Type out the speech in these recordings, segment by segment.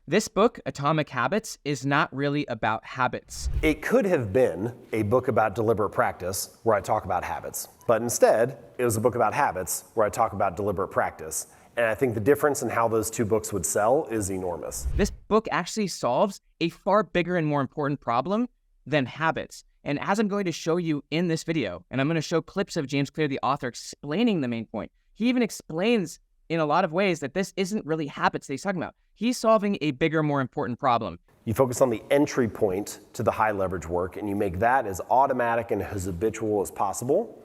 This book, Atomic Habits, is not really about habits. It could have been a book about deliberate practice where I talk about habits, but instead it was a book about habits where I talk about deliberate practice. And I think the difference in how those two books would sell is enormous. This book actually solves a far bigger and more important problem than habits. And as I'm going to show you in this video, and I'm going to show clips of James Clear, the author, explaining the main point. He even explains in a lot of ways that this isn't really habits that he's talking about. He's solving a bigger, more important problem. You focus on the entry point to the high leverage work and you make that as automatic and as habitual as possible.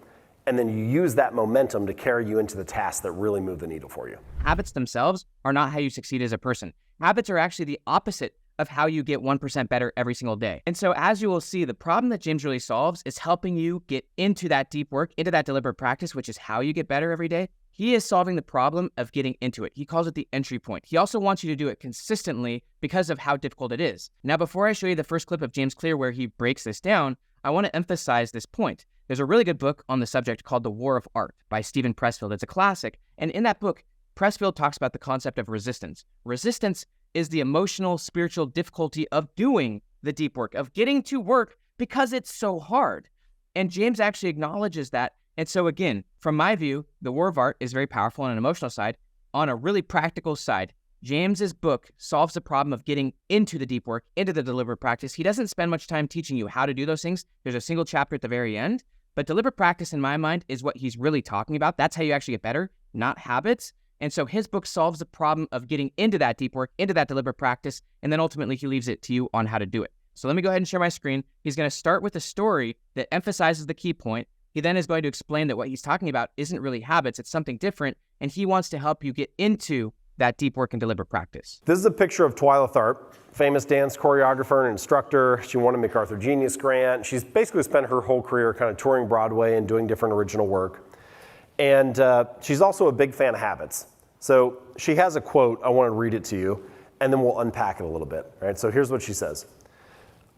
And then you use that momentum to carry you into the tasks that really move the needle for you. Habits themselves are not how you succeed as a person. Habits are actually the opposite of how you get 1% better every single day. And so as you will see, the problem that James really solves is helping you get into that deep work, into that deliberate practice, which is how you get better every day. He is solving the problem of getting into it. He calls it the entry point. He also wants you to do it consistently because of how difficult it is. Now, before I show you the first clip of James Clear where he breaks this down, I want to emphasize this point. There's a really good book on the subject called The War of Art by Stephen Pressfield. It's a classic. And in that book, Pressfield talks about the concept of resistance. Resistance is the emotional, spiritual difficulty of doing the deep work, of getting to work because it's so hard. And James actually acknowledges that. And so again, from my view, The War of Art is very powerful on an emotional side. On a really practical side, James's book solves the problem of getting into the deep work, into the deliberate practice. He doesn't spend much time teaching you how to do those things. There's a single chapter at the very end. But deliberate practice, in my mind, is what he's really talking about. That's how you actually get better, not habits. And so his book solves the problem of getting into that deep work, into that deliberate practice, and then ultimately he leaves it to you on how to do it. So let me go ahead and share my screen. He's going to start with a story that emphasizes the key point. He then is going to explain that what he's talking about isn't really habits, it's something different, and he wants to help you get into that deep work and deliberate practice. This is a picture of Twyla Tharp, famous dance choreographer and instructor. She won a MacArthur Genius Grant. She's basically spent her whole career kind of touring Broadway and doing different original work. And she's also a big fan of habits. So she has a quote, I want to read it to you, and then we'll unpack it a little bit. Right? So here's what she says.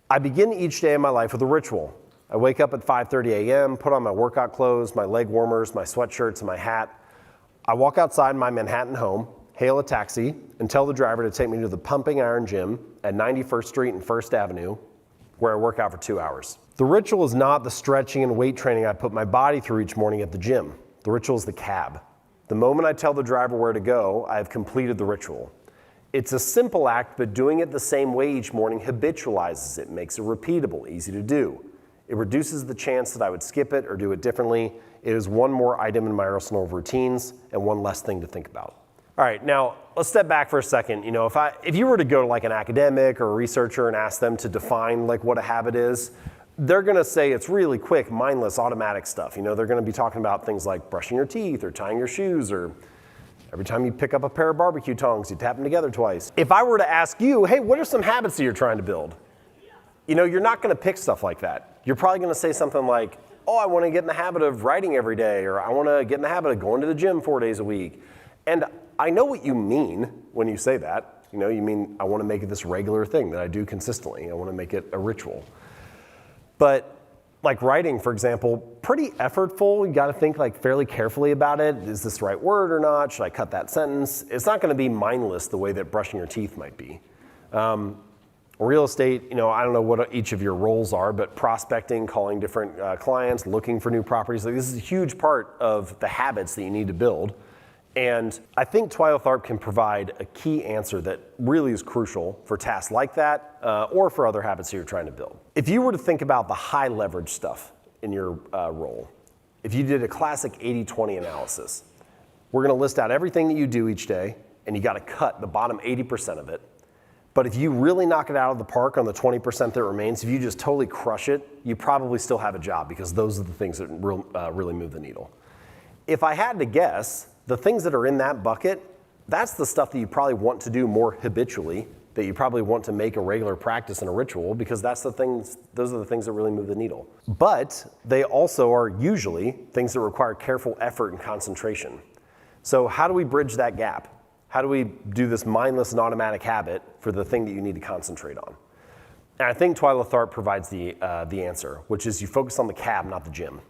I begin each day of my life with a ritual. I wake up at 5:30 a.m., put on my workout clothes, my leg warmers, my sweatshirts, and my hat. I walk outside my Manhattan home, hail a taxi, and tell the driver to take me to the Pumping Iron Gym at 91st Street and 1st Avenue, where I work out for 2 hours. The ritual is not the stretching and weight training I put my body through each morning at the gym. The ritual is the cab. The moment I tell the driver where to go, I have completed the ritual. It's a simple act, but doing it the same way each morning habitualizes it, makes it repeatable, easy to do. It reduces the chance that I would skip it or do it differently. It is one more item in my arsenal of routines and one less thing to think about. All right, now let's step back for a second. You know, if you were to go to like an academic or a researcher and ask them to define like what a habit is, they're gonna say it's really quick, mindless, automatic stuff. You know, they're gonna be talking about things like brushing your teeth or tying your shoes, or every time you pick up a pair of barbecue tongs, you tap them together twice. If I were to ask you, hey, what are some habits that you're trying to build? You know, you're not gonna pick stuff like that. You're probably gonna say something like, oh, I wanna get in the habit of writing every day, or I wanna get in the habit of going to the gym 4 days a week. And I know what you mean when you say that. You know, you mean I wanna make it this regular thing that I do consistently. I wanna make it a ritual. But like writing, for example, pretty effortful. You gotta think like fairly carefully about it. Is this the right word or not? Should I cut that sentence? It's not gonna be mindless the way that brushing your teeth might be. Real estate, you know, I don't know what each of your roles are, but prospecting, calling different clients, looking for new properties, like this is a huge part of the habits that you need to build. And I think Twyla Tharp can provide a key answer that really is crucial for tasks like that or for other habits that you're trying to build. If you were to think about the high leverage stuff in your role, if you did a classic 80-20 analysis, we're gonna list out everything that you do each day, and you gotta cut the bottom 80% of it. But if you really knock it out of the park on the 20% that remains, if you just totally crush it, you probably still have a job, because those are the things that really move the needle. If I had to guess, the things that are in that bucket, that's the stuff that you probably want to do more habitually, that you probably want to make a regular practice and a ritual, because those are the things that really move the needle. But they also are usually things that require careful effort and concentration. So how do we bridge that gap? How do we do this mindless and automatic habit for the thing that you need to concentrate on? And I think Twyla Tharp provides the answer, which is you focus on the cab, not the gym.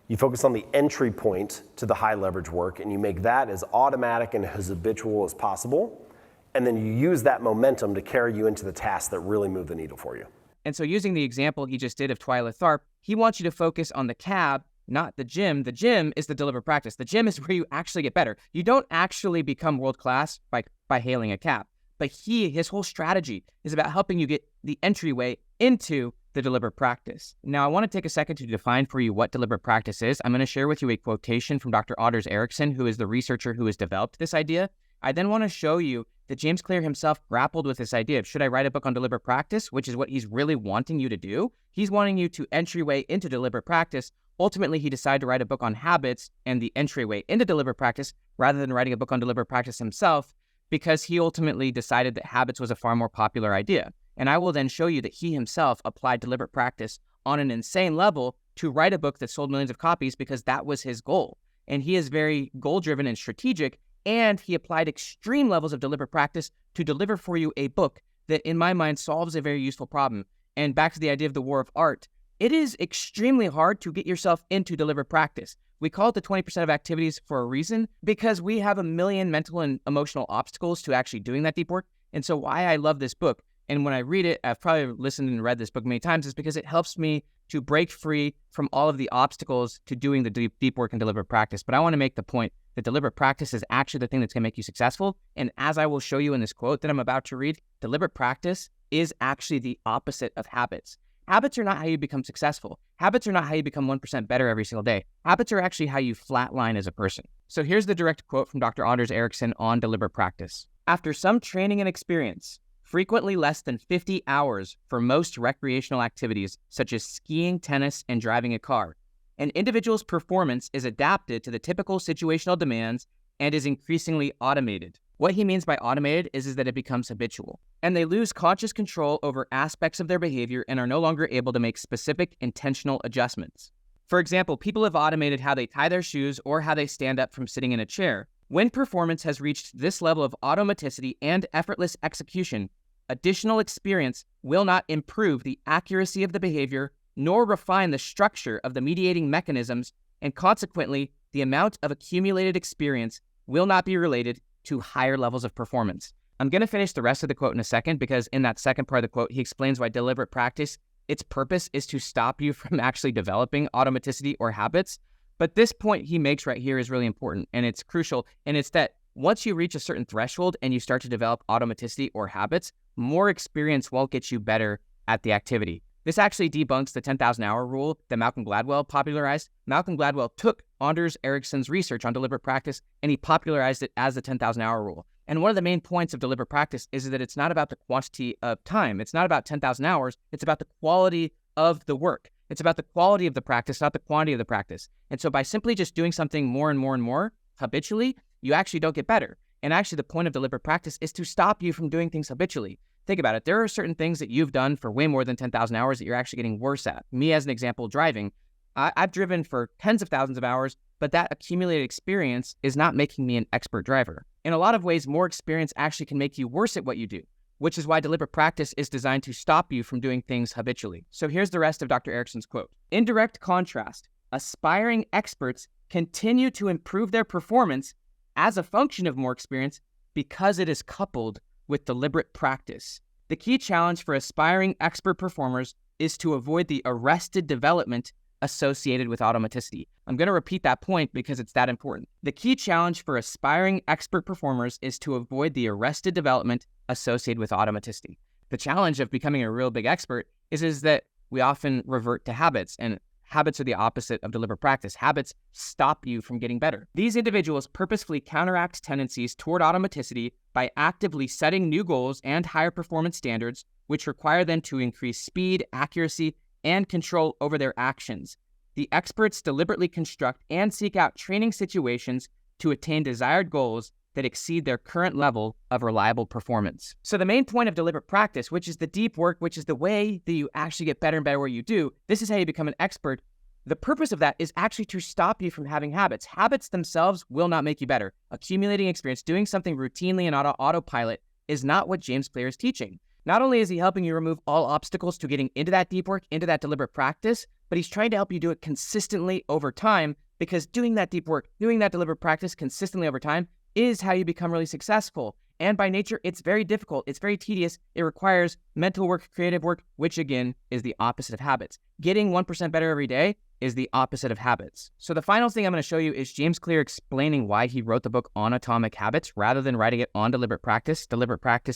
You focus on the entry point to the high leverage work, and you make that as automatic and as habitual as possible. and then you use that momentum to carry you into the tasks that really move the needle for you. And so using the example he just did of Twyla Tharp, he wants you to focus on the cab, not the gym. The gym is the deliberate practice. The gym is where you actually get better. You don't actually become world-class by hailing a cab. But his whole strategy is about helping you get the entryway into the deliberate practice. Now, I want to take a second to define for you what deliberate practice is. I'm going to share with you a quotation from Dr. Anders Ericsson, who is the researcher who has developed this idea. I then want to show you that James Clear himself grappled with this idea of, should I write a book on deliberate practice, which is what he's really wanting you to do. He's wanting you to entryway into deliberate practice. Ultimately, he decided to write a book on habits and the entryway into deliberate practice rather than writing a book on deliberate practice himself, because he ultimately decided that habits was a far more popular idea. And I will then show you that he himself applied deliberate practice on an insane level to write a book that sold millions of copies because that was his goal. And he is very goal-driven and strategic, and he applied extreme levels of deliberate practice to deliver for you a book that, in my mind, solves a very useful problem. And back to the idea of the war of art, it is extremely hard to get yourself into deliberate practice. We call it the 20% of activities for a reason, because we have a million mental and emotional obstacles to actually doing that deep work. And so why I love this book, and when I read it, I've probably listened and read this book many times, is because it helps me to break free from all of the obstacles to doing the deep work and deliberate practice. But I want to make the point that deliberate practice is actually the thing that's going to make you successful. And as I will show you in this quote that I'm about to read, deliberate practice is actually the opposite of habits. Habits are not how you become successful. Habits are not how you become 1% better every single day. Habits are actually how you flatline as a person. So here's the direct quote from Dr. Anders Ericsson on deliberate practice. After some training and experience, frequently less than 50 hours for most recreational activities, such as skiing, tennis, and driving a car, an individual's performance is adapted to the typical situational demands and is increasingly automated. What he means by automated is that it becomes habitual, and they lose conscious control over aspects of their behavior and are no longer able to make specific intentional adjustments. For example, people have automated how they tie their shoes or how they stand up from sitting in a chair. When performance has reached this level of automaticity and effortless execution, additional experience will not improve the accuracy of the behavior nor refine the structure of the mediating mechanisms, and consequently, the amount of accumulated experience will not be related to higher levels of performance. I'm going to finish the rest of the quote in a second, because in that second part of the quote, he explains why deliberate practice, its purpose is to stop you from actually developing automaticity or habits. But this point he makes right here is really important, and it's crucial, and it's that once you reach a certain threshold and you start to develop automaticity or habits, more experience won't get you better at the activity. This actually debunks the 10,000 hour rule that Malcolm Gladwell popularized. Malcolm Gladwell took Anders Ericsson's research on deliberate practice and he popularized it as the 10,000 hour rule. And one of the main points of deliberate practice is that it's not about the quantity of time. It's not about 10,000 hours. It's about the quality of the work. It's about the quality of the practice, not the quantity of the practice. And so by simply just doing something more and more and more habitually, you actually don't get better. And actually the point of deliberate practice is to stop you from doing things habitually. Think about it. There are certain things that you've done for way more than 10,000 hours that you're actually getting worse at. Me, as an example, driving. I've driven for tens of thousands of hours, but that accumulated experience is not making me an expert driver. In a lot of ways, more experience actually can make you worse at what you do, which is why deliberate practice is designed to stop you from doing things habitually. So here's the rest of Dr. Ericsson's quote. In direct contrast, aspiring experts continue to improve their performance as a function of more experience because it is coupled with deliberate practice. The key challenge for aspiring expert performers is to avoid the arrested development associated with automaticity. I'm going to repeat that point because it's that important. The key challenge for aspiring expert performers is to avoid the arrested development associated with automaticity. The challenge of becoming a real big expert is that we often revert to habits, and habits are the opposite of deliberate practice. Habits stop you from getting better. These individuals purposefully counteract tendencies toward automaticity by actively setting new goals and higher performance standards, which require them to increase speed, accuracy, and control over their actions. The experts deliberately construct and seek out training situations to attain desired goals that exceed their current level of reliable performance. So the main point of deliberate practice, which is the deep work, which is the way that you actually get better and better what you do, this is how you become an expert. The purpose of that is actually to stop you from having habits. Habits themselves will not make you better. Accumulating experience, doing something routinely and autopilot is not what James Clear is teaching. Not only is he helping you remove all obstacles to getting into that deep work, into that deliberate practice, but he's trying to help you do it consistently over time, because doing that deep work, doing that deliberate practice consistently over time is how you become really successful. And by nature, it's very difficult. It's very tedious. It requires mental work, creative work, which again is the opposite of habits. Getting 1% better every day is the opposite of habits. So the final thing I'm going to show you is James Clear explaining why he wrote the book on atomic habits rather than writing it on deliberate practice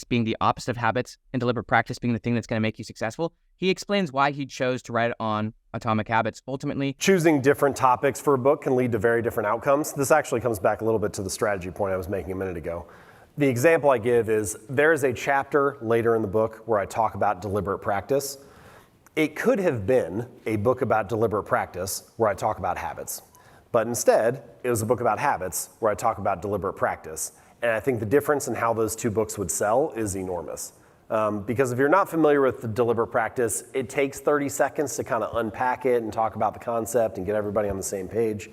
being the opposite of habits and deliberate practice being the thing that's going to make you successful. He explains why he chose to write it on atomic habits. Ultimately, choosing different topics for a book can lead to very different outcomes. This actually comes back a little bit to the strategy point I was making a minute ago. The example I give is there is a chapter later in the book where I talk about deliberate practice. It could have been a book about deliberate practice where I talk about habits, but instead it was a book about habits where I talk about deliberate practice. And I think the difference in how those two books would sell is enormous. Because if you're not familiar with the deliberate practice, it takes 30 seconds to kind of unpack it and talk about the concept and get everybody on the same page.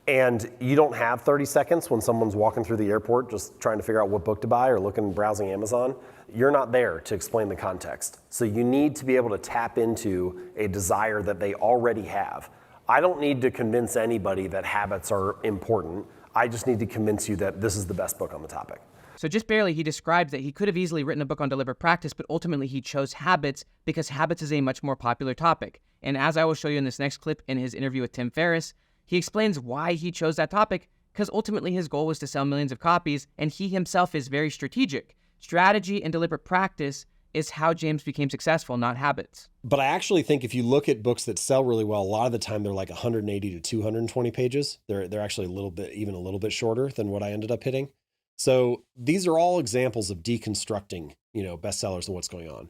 And you don't have 30 seconds when someone's walking through the airport just trying to figure out what book to buy or browsing Amazon. You're not there to explain the context. So you need to be able to tap into a desire that they already have. I don't need to convince anybody that habits are important. I just need to convince you that this is the best book on the topic. So just barely, he describes that he could have easily written a book on deliberate practice, but ultimately he chose habits because habits is a much more popular topic. And as I will show you in this next clip in his interview with Tim Ferriss, he explains why he chose that topic, because ultimately his goal was to sell millions of copies, and he himself is very strategic. Strategy and deliberate practice is how James became successful, not habits. But I actually think if you look at books that sell really well, a lot of the time they're like 180 to 220 pages. They're actually even a little bit shorter than what I ended up hitting. So these are all examples of deconstructing, bestsellers and what's going on.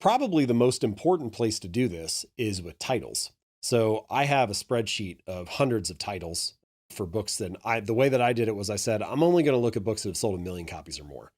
Probably the most important place to do this is with titles. So I have a spreadsheet of hundreds of titles for books. The way that I did it was I said, I'm only going to look at books that have sold 1 million copies or more.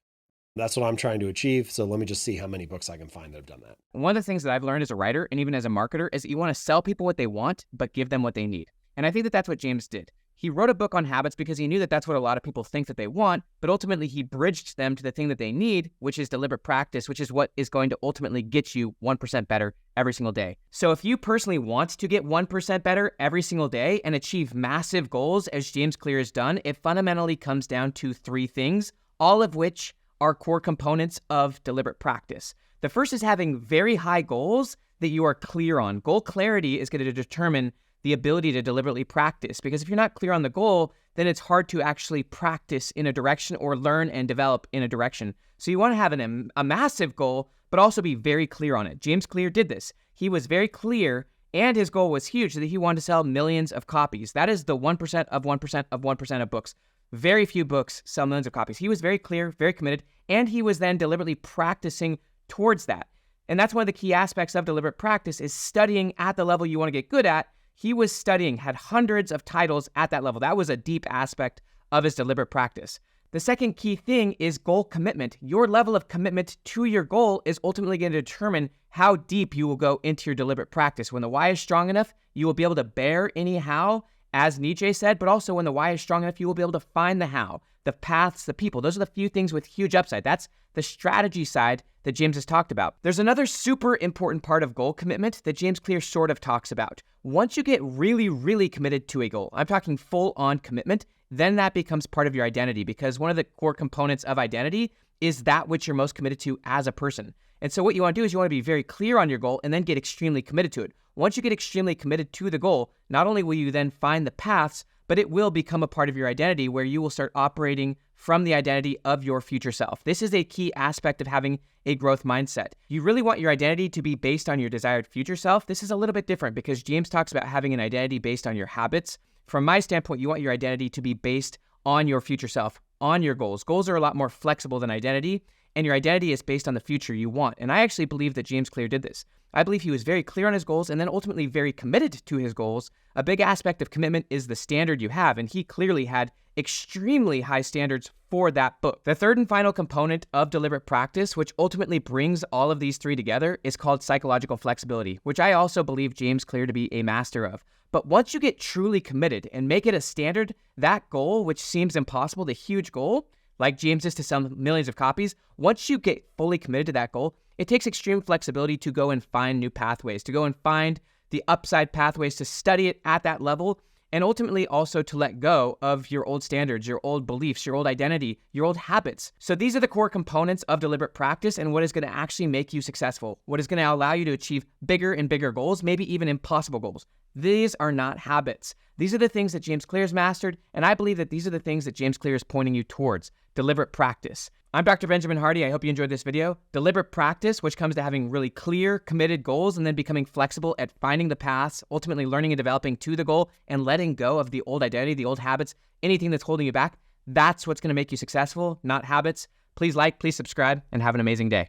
That's what I'm trying to achieve. So let me just see how many books I can find that have done that. One of the things that I've learned as a writer and even as a marketer is that you want to sell people what they want, but give them what they need. And I think that that's what James did. He wrote a book on habits because he knew that that's what a lot of people think that they want, but ultimately he bridged them to the thing that they need, which is deliberate practice, which is what is going to ultimately get you 1% better every single day. So if you personally want to get 1% better every single day and achieve massive goals, as James Clear has done, it fundamentally comes down to 3 things, all of which are core components of deliberate practice. The first is having very high goals that you are clear on. Goal clarity is going to determine the ability to deliberately practice, because if you're not clear on the goal, then it's hard to actually practice in a direction or learn and develop in a direction. So you want to have a massive goal, but also be very clear on it. James Clear did this. He was very clear, and his goal was huge, that he wanted to sell millions of copies. That is the 1% of 1% of 1% of books. Very few books sell millions of copies. He was very clear, very committed, and he was then deliberately practicing towards that. And that's one of the key aspects of deliberate practice is studying at the level you want to get good at. He was studying, had hundreds of titles at that level. That was a deep aspect of his deliberate practice. The second key thing is goal commitment. Your level of commitment to your goal is ultimately going to determine how deep you will go into your deliberate practice. When the why is strong enough, you will be able to bear any how, as Nietzsche said, but also when the why is strong enough, you will be able to find the how, the paths, the people. Those are the few things with huge upside. That's the strategy side that James has talked about. There's another super important part of goal commitment that James Clear sort of talks about. Once you get really, really committed to a goal, I'm talking full on commitment, then that becomes part of your identity, because one of the core components of identity is that which you're most committed to as a person. And so what you want to do is you want to be very clear on your goal and then get extremely committed to it. Once you get extremely committed to the goal, not only will you then find the paths, but it will become a part of your identity where you will start operating from the identity of your future self. This is a key aspect of having a growth mindset. You really want your identity to be based on your desired future self. This is a little bit different because James talks about having an identity based on your habits. From my standpoint, you want your identity to be based on your future self, on your goals. Goals are a lot more flexible than identity, and your identity is based on the future you want. And I actually believe that James Clear did this. I believe he was very clear on his goals and then ultimately very committed to his goals. A big aspect of commitment is the standard you have, and he clearly had extremely high standards for that book. The third and final component of deliberate practice, which ultimately brings all of these 3 together, is called psychological flexibility, which I also believe James Clear to be a master of. But once you get truly committed and make it a standard, that goal, which seems impossible, the huge goal, like James is to sell millions of copies, once you get fully committed to that goal, it takes extreme flexibility to go and find new pathways, to go and find the upside pathways, to study it at that level, and ultimately also to let go of your old standards, your old beliefs, your old identity, your old habits. So these are the core components of deliberate practice and what is going to actually make you successful, what is going to allow you to achieve bigger and bigger goals, maybe even impossible goals. These are not habits. These are the things that James Clear's mastered, and I believe that these are the things that James Clear is pointing you towards. Deliberate practice. I'm Dr. Benjamin Hardy. I hope you enjoyed this video. Deliberate practice, which comes to having really clear, committed goals and then becoming flexible at finding the paths, ultimately learning and developing to the goal and letting go of the old identity, the old habits, anything that's holding you back. That's what's going to make you successful, not habits. Please like, please subscribe, and have an amazing day.